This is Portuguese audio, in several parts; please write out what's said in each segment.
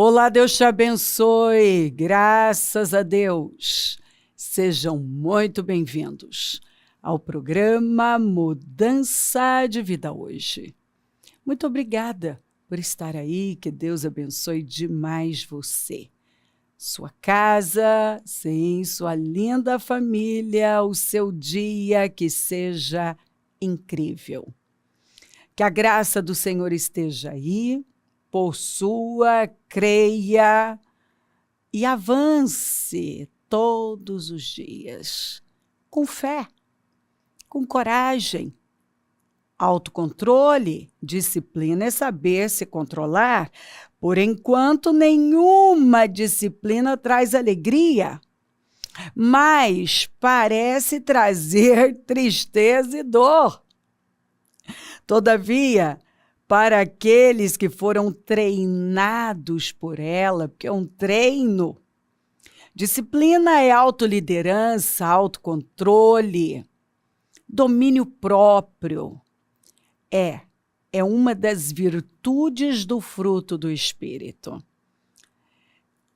Olá, Deus te abençoe, graças a Deus. Sejam muito bem-vindos ao programa Mudança de Vida Hoje. Muito obrigada por estar aí, que Deus abençoe demais você. Sua casa, sim, sua linda família, o seu dia que seja incrível. Que a graça do Senhor esteja aí, possua, creia e avance todos os dias, com fé, com coragem. Autocontrole, disciplina é saber se controlar, por enquanto nenhuma disciplina traz alegria, mas parece trazer tristeza e dor. Todavia, para aqueles que foram treinados por ela, porque é um treino, disciplina é autoliderança, autocontrole, domínio próprio. É uma das virtudes do fruto do Espírito.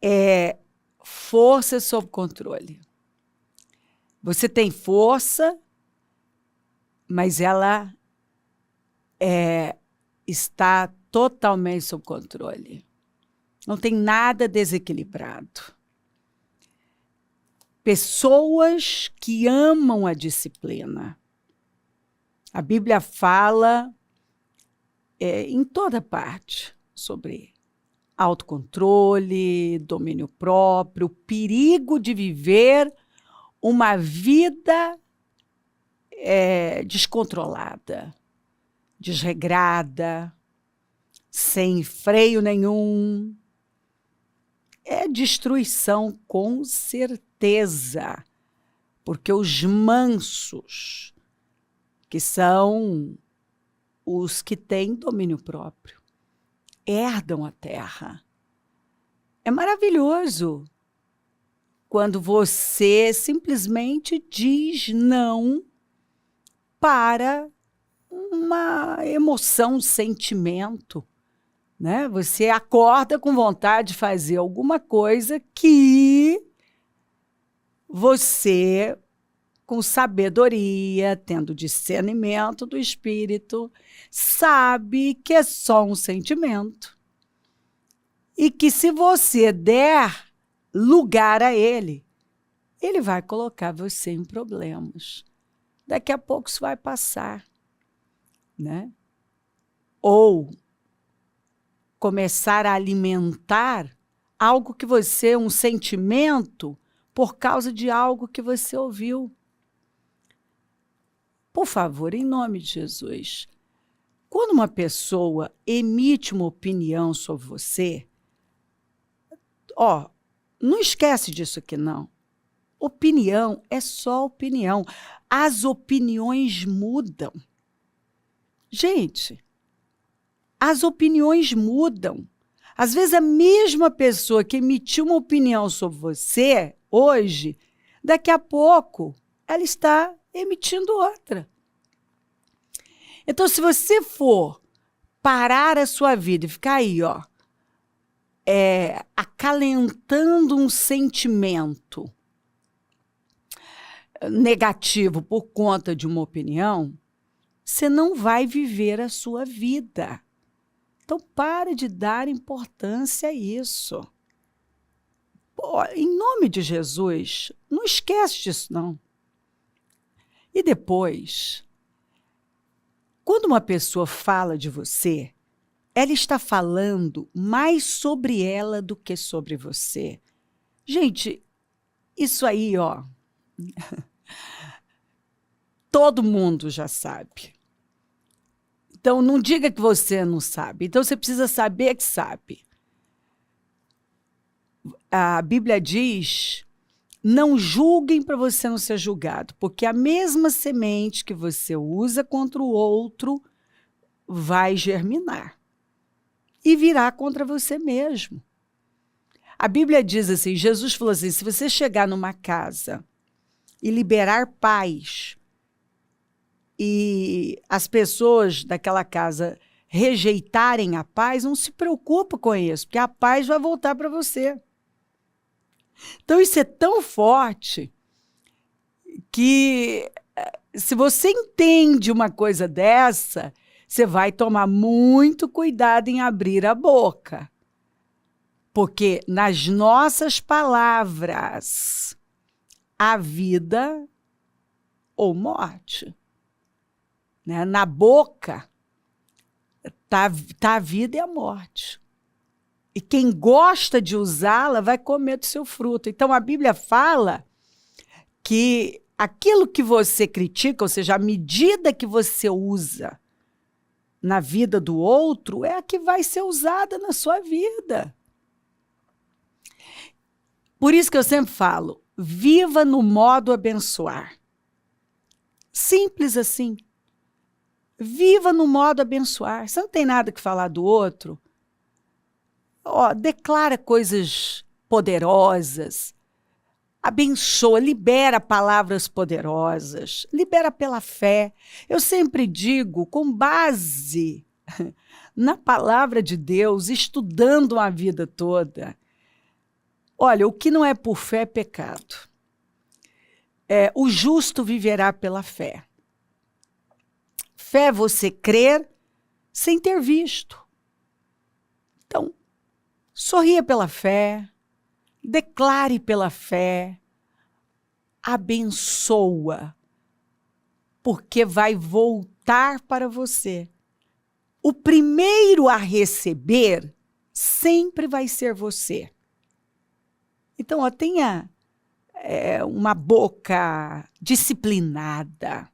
É força sob controle. Você tem força, mas ela está totalmente sob controle. Não tem nada desequilibrado. Pessoas que amam a disciplina. A Bíblia fala em toda parte sobre autocontrole, domínio próprio, o perigo de viver uma vida descontrolada, desregrada, sem freio nenhum. É destruição, com certeza, porque os mansos, que são os que têm domínio próprio, herdam a terra. É maravilhoso quando você simplesmente diz não para uma emoção, um sentimento, né? Você acorda com vontade de fazer alguma coisa que você, com sabedoria, tendo discernimento do Espírito, sabe que é só um sentimento. E que se você der lugar a ele, ele vai colocar você em problemas. Daqui a pouco isso vai passar, né? Ou começar a alimentar algo que você, um sentimento, por causa de algo que você ouviu. Por favor, em nome de Jesus, quando uma pessoa emite uma opinião sobre você, não esquece disso aqui, não. Opinião é só opinião. As opiniões mudam. Gente, as opiniões mudam. Às vezes a mesma pessoa que emitiu uma opinião sobre você hoje, daqui a pouco ela está emitindo outra. Então, se você for parar a sua vida e ficar aí, acalentando um sentimento negativo por conta de uma opinião, você não vai viver a sua vida. Então, pare de dar importância a isso. Em nome de Jesus, não esquece disso, não. E depois, quando uma pessoa fala de você, ela está falando mais sobre ela do que sobre você. Gente, isso aí, todo mundo já sabe. Então, não diga que você não sabe. Então, você precisa saber que sabe. A Bíblia diz, não julguem para você não ser julgado, porque a mesma semente que você usa contra o outro vai germinar e virá contra você mesmo. A Bíblia diz assim, Jesus falou assim, se você chegar numa casa e liberar paz, e as pessoas daquela casa rejeitarem a paz, não se preocupa com isso, porque a paz vai voltar para você. Então, isso é tão forte que, se você entende uma coisa dessa, você vai tomar muito cuidado em abrir a boca. Porque nas nossas palavras, há vida ou morte. Né? Na boca, tá a vida e a morte. E quem gosta de usá-la vai comer do seu fruto. Então, a Bíblia fala que aquilo que você critica, ou seja, a medida que você usa na vida do outro, é a que vai ser usada na sua vida. Por isso que eu sempre falo, viva no modo abençoar. Simples assim. Viva no modo abençoar. Você não tem nada que falar do outro? Declara coisas poderosas, abençoa, libera palavras poderosas, libera pela fé. Eu sempre digo, com base na palavra de Deus, estudando a vida toda, olha, o que não é por fé é pecado. O justo viverá pela fé. Fé é você crer sem ter visto. Então, sorria pela fé, declare pela fé, abençoa, porque vai voltar para você. O primeiro a receber sempre vai ser você. Então, tenha uma boca disciplinada,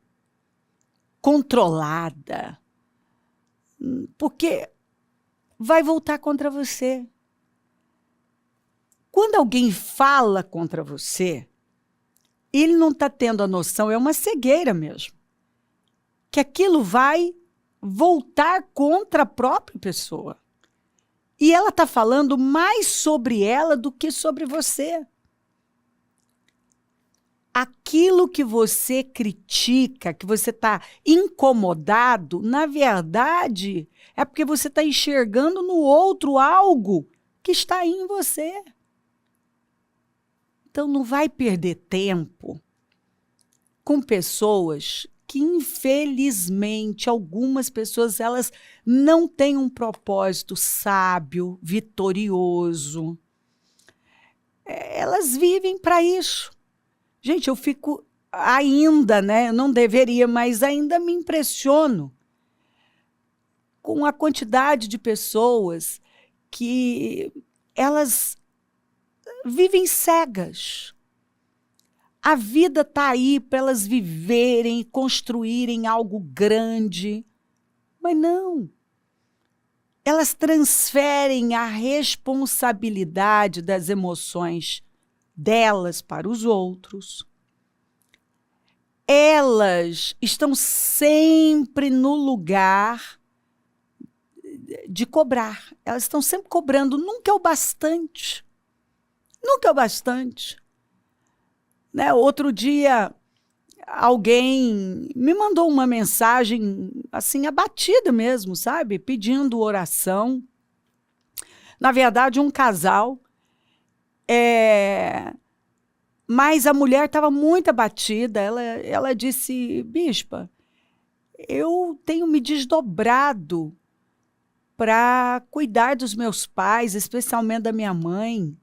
controlada, porque vai voltar contra você. Quando alguém fala contra você, ele não está tendo a noção, é uma cegueira mesmo, que aquilo vai voltar contra a própria pessoa. E ela está falando mais sobre ela do que sobre você. Aquilo que você critica, que você está incomodado, na verdade, é porque você está enxergando no outro algo que está em você. Então, não vai perder tempo com pessoas que, infelizmente, algumas pessoas, elas não têm um propósito sábio, vitorioso. Elas vivem para isso. Gente, eu fico ainda, né? Eu não deveria, mas ainda me impressiono com a quantidade de pessoas que elas vivem cegas. A vida está aí para elas viverem e construírem algo grande, mas não. Elas transferem a responsabilidade das emoções delas para os outros. Elas estão sempre no lugar de cobrar. Elas estão sempre cobrando, nunca é o bastante. Nunca é o bastante. Né? Outro dia, alguém me mandou uma mensagem, assim, abatida mesmo, sabe? Pedindo oração. Na verdade, um casal. Mas a mulher estava muito abatida. Ela disse, bispa, eu tenho me desdobrado para cuidar dos meus pais, especialmente da minha mãe.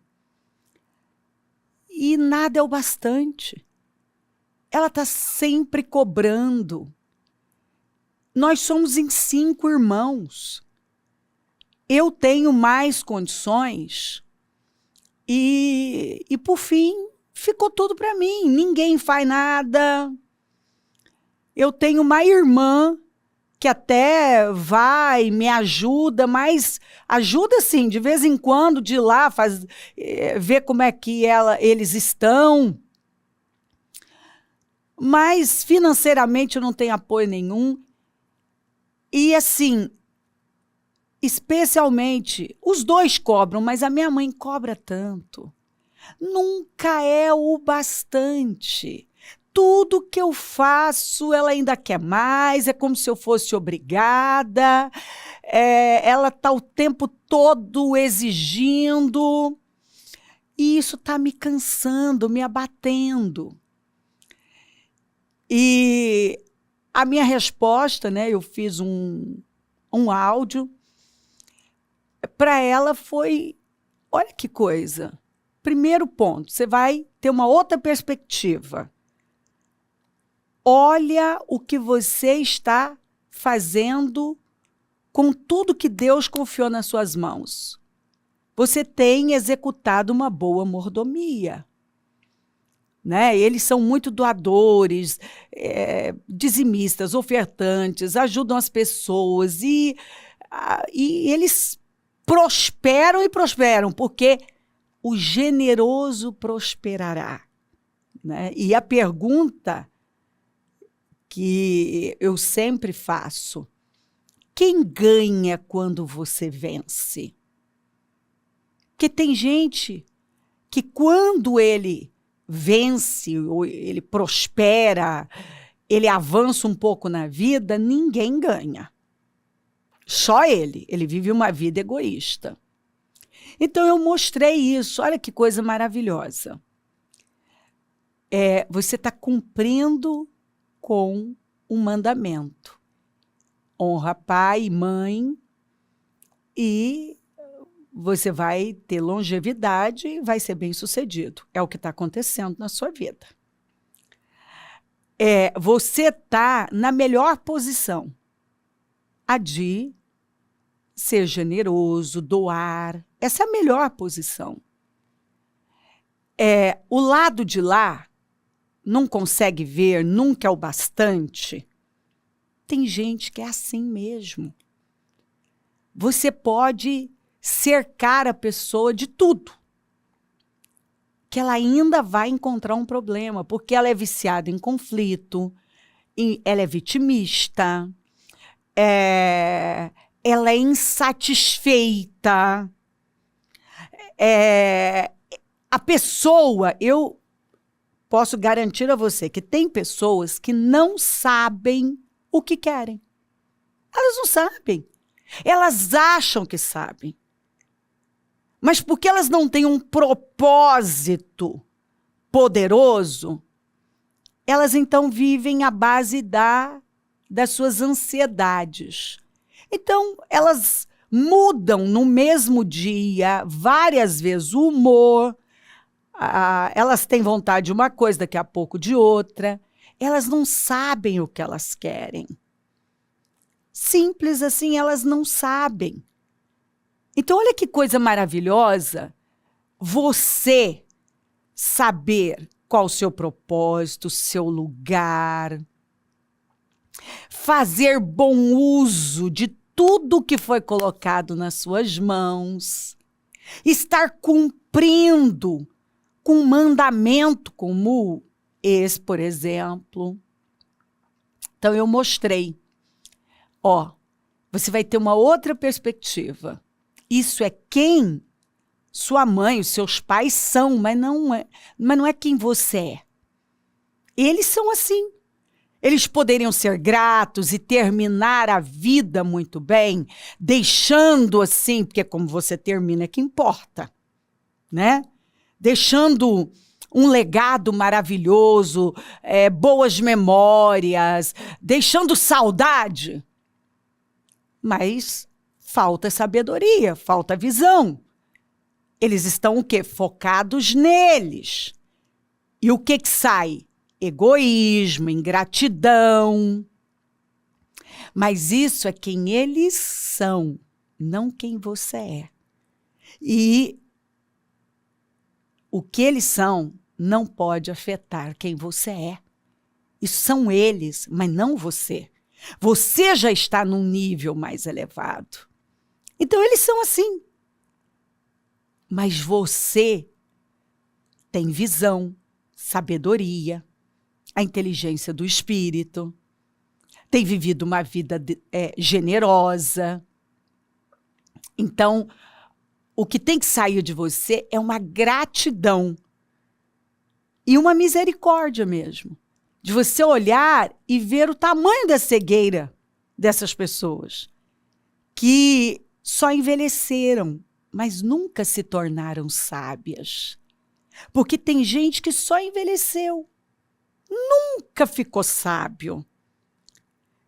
E nada é o bastante. Ela está sempre cobrando. Nós somos em 5 irmãos. Eu tenho mais condições. E por fim, ficou tudo para mim. Ninguém faz nada. Eu tenho uma irmã que até vai, me ajuda, mas ajuda assim, de vez em quando, de ir lá, ver como é que eles estão. Mas financeiramente eu não tenho apoio nenhum. E assim, especialmente, os dois cobram, mas a minha mãe cobra tanto. Nunca é o bastante. tudo que eu faço, ela ainda quer mais, é como se eu fosse obrigada, ela está o tempo todo exigindo, e isso está me cansando, me abatendo. E a minha resposta, né, eu fiz um áudio, para ela foi, olha que coisa, primeiro ponto, você vai ter uma outra perspectiva. Olha o que você está fazendo com tudo que Deus confiou nas suas mãos. Você tem executado uma boa mordomia. Né? Eles são muito doadores, dizimistas, ofertantes, ajudam as pessoas e eles prosperam e prosperam, porque o generoso prosperará. Né? E a pergunta que eu sempre faço: quem ganha quando você vence? Porque tem gente que quando ele vence, ou ele prospera, ele avança um pouco na vida, ninguém ganha. Só ele vive uma vida egoísta. Então eu mostrei isso, olha que coisa maravilhosa. Você está cumprindo com um mandamento. Honra pai e mãe e você vai ter longevidade e vai ser bem-sucedido. É o que está acontecendo na sua vida. Você está na melhor posição, a de ser generoso, doar. Essa é a melhor posição. O lado de lá não consegue ver, nunca é o bastante. Tem gente que é assim mesmo. Você pode cercar a pessoa de tudo, que ela ainda vai encontrar um problema, porque ela é viciada em conflito, ela é vitimista, ela é insatisfeita. A pessoa, eu posso garantir a você que tem pessoas que não sabem o que querem. Elas não sabem. Elas acham que sabem. Mas porque elas não têm um propósito poderoso, elas então vivem à base das suas ansiedades. Então, elas mudam no mesmo dia, várias vezes, o humor. Elas têm vontade de uma coisa, daqui a pouco de outra. Elas não sabem o que elas querem. Simples assim, elas não sabem. Então, olha que coisa maravilhosa você saber qual o seu propósito, o seu lugar, fazer bom uso de tudo que foi colocado nas suas mãos, estar cumprindo com um mandamento como esse, por exemplo. Então, eu mostrei. Você vai ter uma outra perspectiva. Isso é quem sua mãe, os seus pais são, mas não é quem você é. Eles são assim. Eles poderiam ser gratos e terminar a vida muito bem, deixando assim, porque como você termina é que importa, né? Deixando um legado maravilhoso, boas memórias, deixando saudade. Mas falta sabedoria, falta visão. Eles estão o quê? Focados neles. E o que sai? Egoísmo, ingratidão. Mas isso é quem eles são, não quem você é. E o que eles são não pode afetar quem você é. Isso são eles, mas não você. Você já está num nível mais elevado. Então, eles são assim. Mas você tem visão, sabedoria, a inteligência do espírito, tem vivido uma vida generosa. Então, o que tem que sair de você é uma gratidão e uma misericórdia mesmo. de você olhar e ver o tamanho da cegueira dessas pessoas que só envelheceram, mas nunca se tornaram sábias. Porque tem gente que só envelheceu, nunca ficou sábio.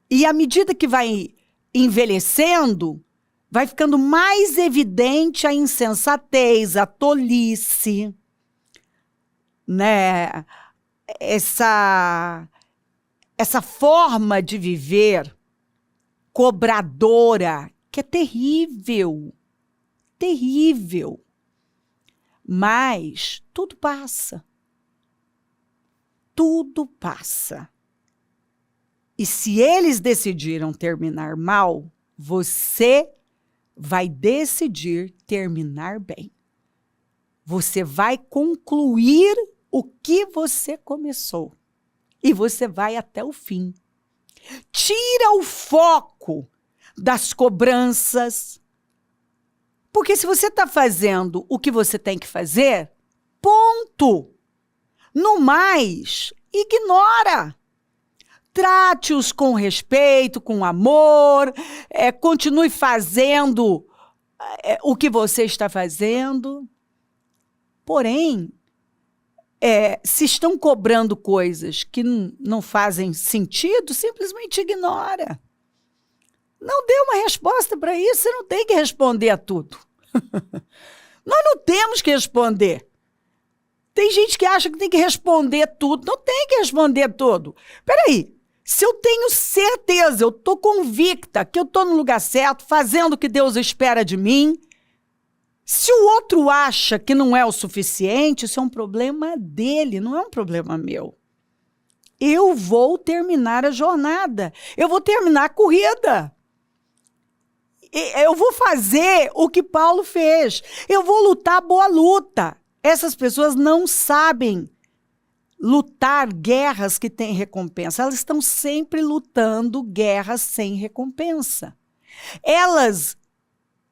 E à medida que vai envelhecendo, vai ficando mais evidente a insensatez, a tolice, né? Essa forma de viver cobradora, que é terrível, terrível. Mas tudo passa. Tudo passa. E se eles decidiram terminar mal, você vai decidir terminar bem. Você vai concluir o que você começou. E você vai até o fim. Tira o foco das cobranças. Porque se você está fazendo o que você tem que fazer, ponto. No mais, ignora. Trate-os com respeito, com amor, continue fazendo o que você está fazendo. Porém, se estão cobrando coisas que não fazem sentido, simplesmente ignora. Não dê uma resposta para isso, você não tem que responder a tudo. Nós não temos que responder. Tem gente que acha que tem que responder tudo, não tem que responder tudo. Peraí, se eu tenho certeza, eu estou convicta que eu estou no lugar certo, fazendo o que Deus espera de mim, se o outro acha que não é o suficiente, isso é um problema dele, não é um problema meu. Eu vou terminar a jornada, eu vou terminar a corrida. Eu vou fazer o que Paulo fez, eu vou lutar a boa luta. Essas pessoas não sabem lutar guerras que têm recompensa. Elas estão sempre lutando guerras sem recompensa. Elas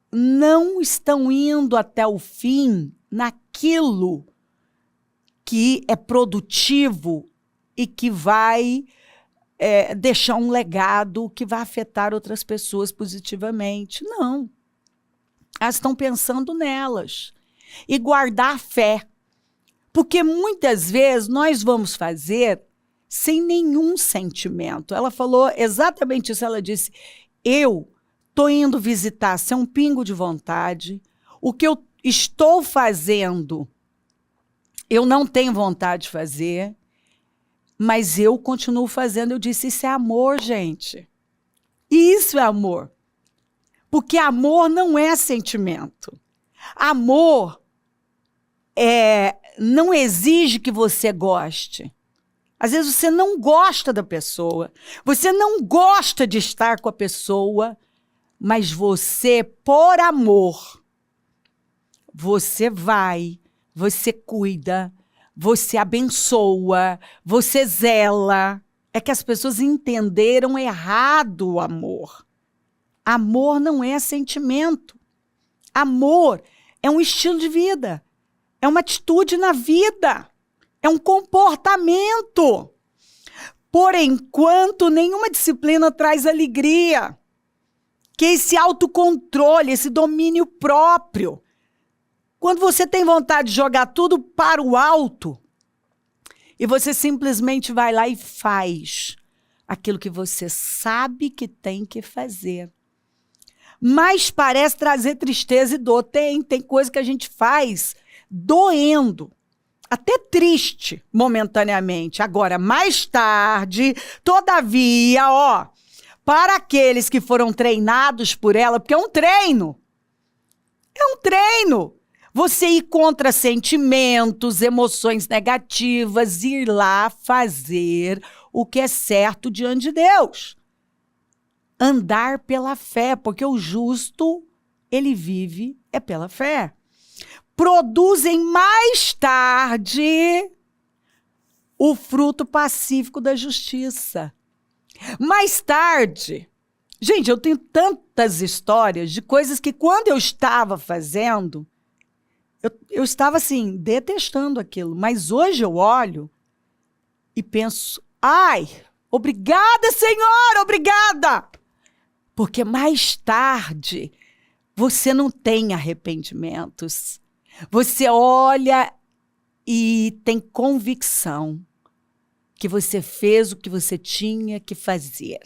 não estão indo até o fim naquilo que é produtivo e que vai deixar um legado que vai afetar outras pessoas positivamente. Não. Elas estão pensando nelas. E guardar a fé. Porque muitas vezes nós vamos fazer sem nenhum sentimento. Ela falou exatamente isso. Ela disse, eu estou indo visitar sem um pingo de vontade. O que eu estou fazendo, eu não tenho vontade de fazer, mas eu continuo fazendo. Eu disse, isso é amor, gente. Isso é amor. Porque amor não é sentimento. Amor não exige que você goste. Às vezes você não gosta da pessoa, você não gosta de estar com a pessoa, mas você, por amor, você vai, você cuida, você abençoa, você zela. É que as pessoas entenderam errado o amor. Amor não é sentimento. Amor é um estilo de vida. É uma atitude na vida. É um comportamento. Por enquanto, nenhuma disciplina traz alegria. Que é esse autocontrole, esse domínio próprio. Quando você tem vontade de jogar tudo para o alto, e você simplesmente vai lá e faz aquilo que você sabe que tem que fazer. Mas parece trazer tristeza e dor. Tem coisa que a gente faz doendo, até triste momentaneamente. Agora, mais tarde, todavia, para aqueles que foram treinados por ela, porque é um treino. É um treino. Você ir contra sentimentos, emoções negativas, ir lá fazer o que é certo diante de Deus. Andar pela fé, porque o justo, ele vive pela fé. Produzem mais tarde o fruto pacífico da justiça. Mais tarde, gente, eu tenho tantas histórias de coisas que quando eu estava fazendo, eu estava assim, detestando aquilo. Mas hoje eu olho e penso, Ai, obrigada, Senhor, obrigada! Porque mais tarde você não tem arrependimentos. Você olha e tem convicção que você fez o que você tinha que fazer.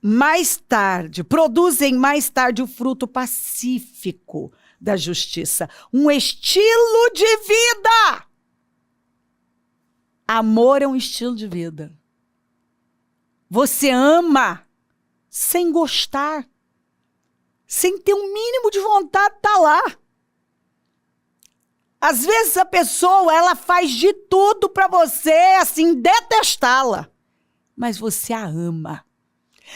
Mais tarde, produzem mais tarde o fruto pacífico da justiça, um estilo de vida. Amor é um estilo de vida. Você ama sem gostar, sem ter um mínimo de vontade de estar lá. Às vezes a pessoa, ela faz de tudo para você, assim, detestá-la. Mas você a ama.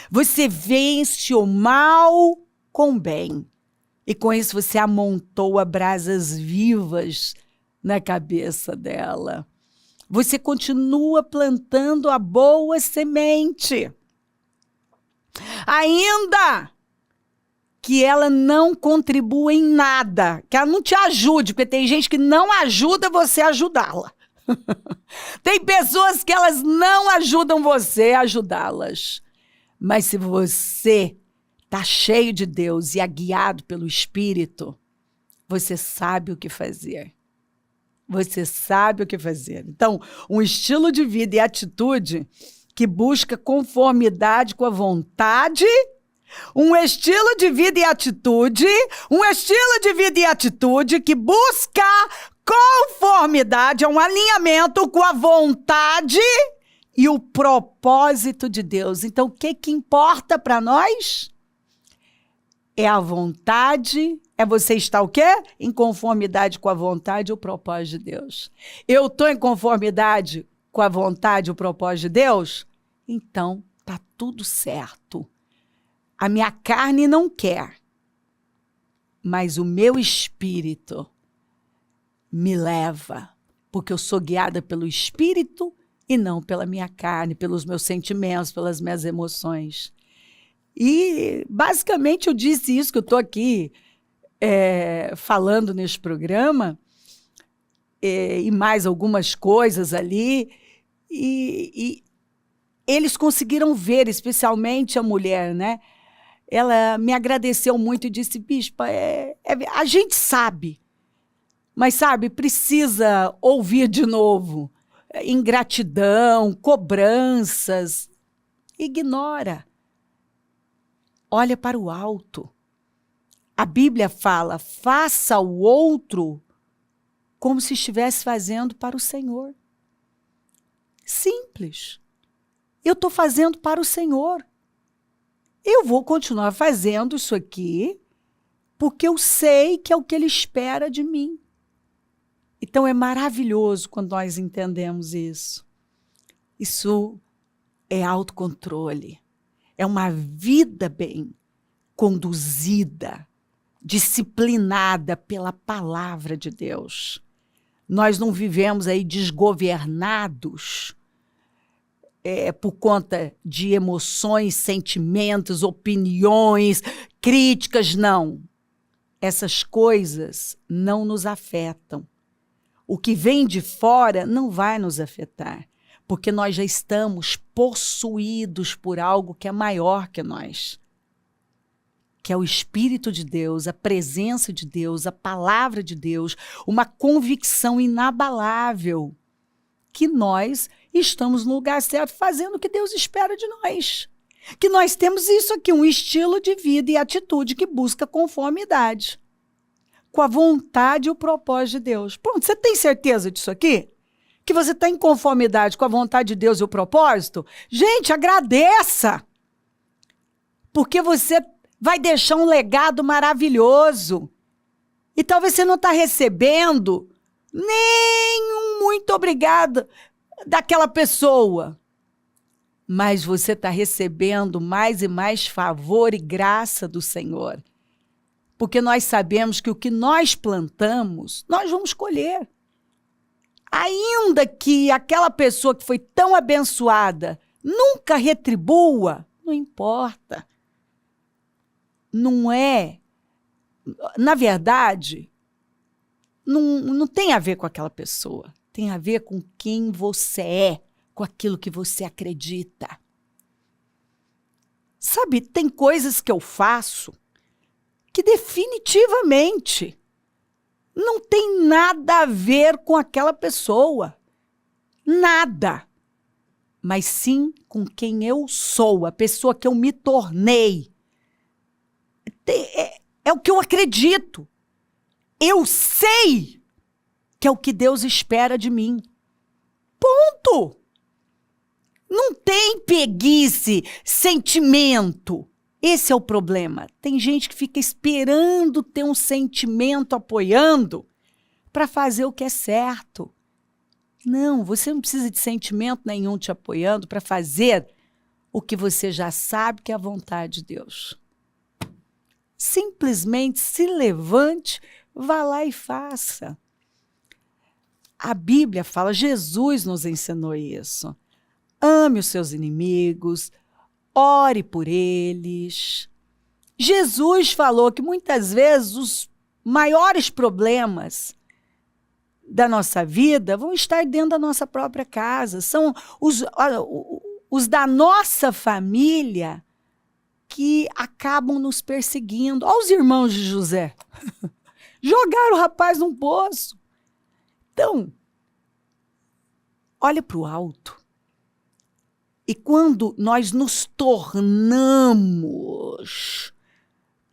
Você vence o mal com o bem. E com isso você amontoa brasas vivas na cabeça dela. Você continua plantando a boa semente. Ainda que ela não contribua em nada, que ela não te ajude, porque tem gente que não ajuda você a ajudá-la. Tem pessoas que elas não ajudam você a ajudá-las. Mas se você está cheio de Deus e é guiado pelo Espírito, você sabe o que fazer. Você sabe o que fazer. Então, um estilo de vida e atitude que busca conformidade com a vontade, um estilo de vida e atitude que busca conformidade, um alinhamento com a vontade e o propósito de Deus. Então, o que importa para nós? É a vontade, é você estar o quê? Em conformidade com a vontade e o propósito de Deus. Eu estou em conformidade com a vontade e o propósito de Deus? Então, tá tudo certo. A minha carne não quer, mas o meu espírito me leva, porque eu sou guiada pelo Espírito e não pela minha carne, pelos meus sentimentos, pelas minhas emoções. E, basicamente, eu disse isso que eu estou aqui falando neste programa, e mais algumas coisas ali, e eles conseguiram ver, especialmente a mulher, né? Ela me agradeceu muito e disse, bispa, a gente sabe, mas sabe, precisa ouvir de novo. Ingratidão, cobranças, ignora. Olha para o alto. A Bíblia fala, faça o outro como se estivesse fazendo para o Senhor. Simples. Eu estou fazendo para o Senhor. Eu vou continuar fazendo isso aqui porque eu sei que é o que Ele espera de mim. Então é maravilhoso quando nós entendemos isso. Isso é autocontrole. É uma vida bem conduzida, disciplinada pela palavra de Deus. Nós não vivemos aí desgovernados por conta de emoções, sentimentos, opiniões, críticas, não. Essas coisas não nos afetam. O que vem de fora não vai nos afetar, porque nós já estamos possuídos por algo que é maior que nós, que é o Espírito de Deus, a presença de Deus, a palavra de Deus, uma convicção inabalável que nós estamos no lugar certo, fazendo o que Deus espera de nós. Que nós temos isso aqui, um estilo de vida e atitude que busca conformidade com a vontade e o propósito de Deus. Pronto, você tem certeza disso aqui? Que você está em conformidade com a vontade de Deus e o propósito? Gente, agradeça! Porque você vai deixar um legado maravilhoso. E talvez você não está recebendo nem um muito obrigado daquela pessoa. Mas você está recebendo mais e mais favor e graça do Senhor. Porque nós sabemos que o que nós plantamos, nós vamos colher. Ainda que aquela pessoa que foi tão abençoada nunca retribua, não importa. Não é. Na verdade, não tem a ver com aquela pessoa. tem a ver com quem você é, com aquilo que você acredita. Sabe, tem coisas que eu faço que definitivamente não tem nada a ver com aquela pessoa. Nada. Mas sim com quem eu sou, a pessoa que eu me tornei. É o que eu acredito. Eu sei que é o que Deus espera de mim. Ponto. Não tem preguiça, sentimento. Esse é o problema. Tem gente que fica esperando ter um sentimento apoiando para fazer o que é certo. Não, você não precisa de sentimento nenhum te apoiando para fazer o que você já sabe que é a vontade de Deus. Simplesmente se levante, vá lá e faça. A Bíblia fala, Jesus nos ensinou isso. Ame os seus inimigos, ore por eles. Jesus falou que muitas vezes os maiores problemas da nossa vida vão estar dentro da nossa própria casa. São os da nossa família que acabam nos perseguindo. Olha os irmãos de José. Jogaram o rapaz num poço. Então, olha para o alto. E quando nós nos tornamos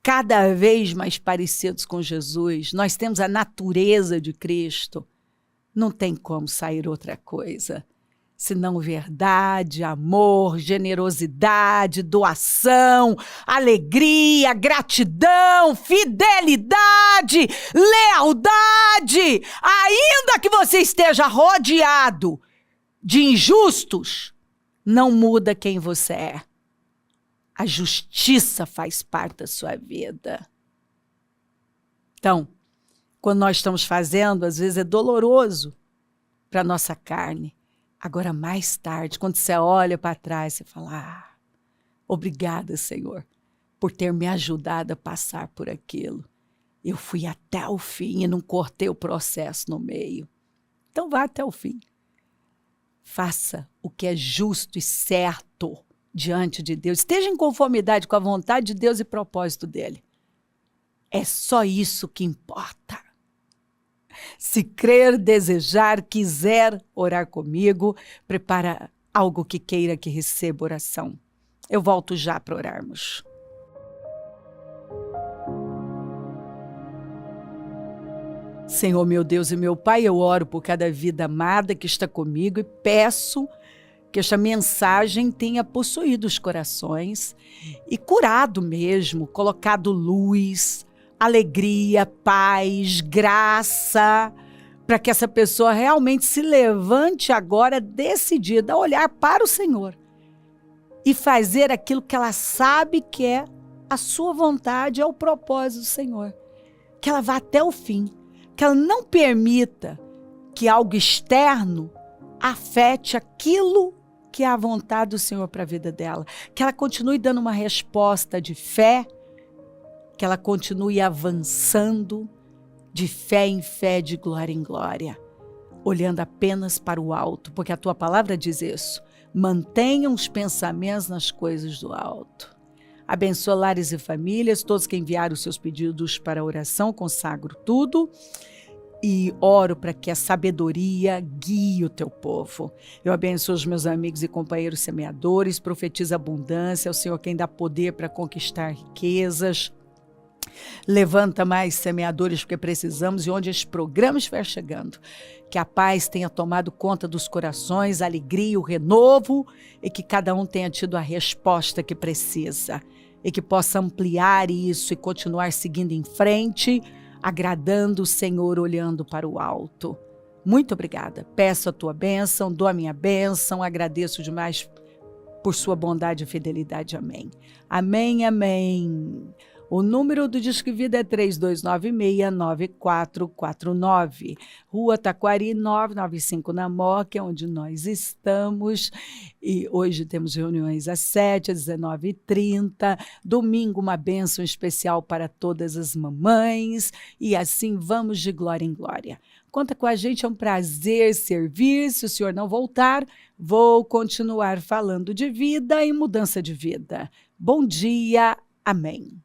cada vez mais parecidos com Jesus, nós temos a natureza de Cristo, não tem como sair outra coisa, senão verdade, amor, generosidade, doação, alegria, gratidão, fidelidade, lealdade. Ainda que você esteja rodeado de injustos, não muda quem você é. A justiça faz parte da sua vida. Então, quando nós estamos fazendo, às vezes é doloroso para a nossa carne. Agora, mais tarde, quando você olha para trás, você fala, obrigada, Senhor, por ter me ajudado a passar por aquilo. Eu fui até o fim e não cortei o processo no meio. Então, vá até o fim. Faça o que é justo e certo diante de Deus. Esteja em conformidade com a vontade de Deus e propósito dele. É só isso que importa. Se crer, desejar, quiser orar comigo, prepara algo que queira que receba oração. Eu volto já para orarmos. Senhor, meu Deus e meu Pai, eu oro por cada vida amada que está comigo e peço que esta mensagem tenha possuído os corações e curado mesmo, colocado luz, alegria, paz, graça, para que essa pessoa realmente se levante agora decidida a olhar para o Senhor e fazer aquilo que ela sabe que é a sua vontade, é o propósito do Senhor. Que ela vá até o fim, que ela não permita que algo externo afete aquilo que é a vontade do Senhor para a vida dela. Que ela continue dando uma resposta de fé, que ela continue avançando de fé em fé, de glória em glória, olhando apenas para o alto, porque a tua palavra diz isso. Mantenham os pensamentos nas coisas do alto. Abençoa lares e famílias, todos que enviaram os seus pedidos para a oração, consagro tudo e oro para que a sabedoria guie o teu povo. Eu abençoo os meus amigos e companheiros semeadores, profetizo abundância, é o Senhor quem dá poder para conquistar riquezas. Levanta mais semeadores porque precisamos, e onde esse programa estiver chegando, que a paz tenha tomado conta dos corações, a alegria, o renovo, e que cada um tenha tido a resposta que precisa, e que possa ampliar isso e continuar seguindo em frente, agradando o Senhor, olhando para o alto. Muito obrigada. Peço a tua bênção, dou a minha bênção, agradeço demais por sua bondade e fidelidade. Amém. Amém, amém. O número do Disque Vida é 3296-9449. Rua Taquari, 995, na Moca, é onde nós estamos. E hoje temos reuniões às 7h, às 19h30. Domingo, uma bênção especial para todas as mamães. E assim vamos de glória em glória. Conta com a gente, é um prazer servir. Se o senhor não voltar, vou continuar falando de vida e mudança de vida. Bom dia, amém.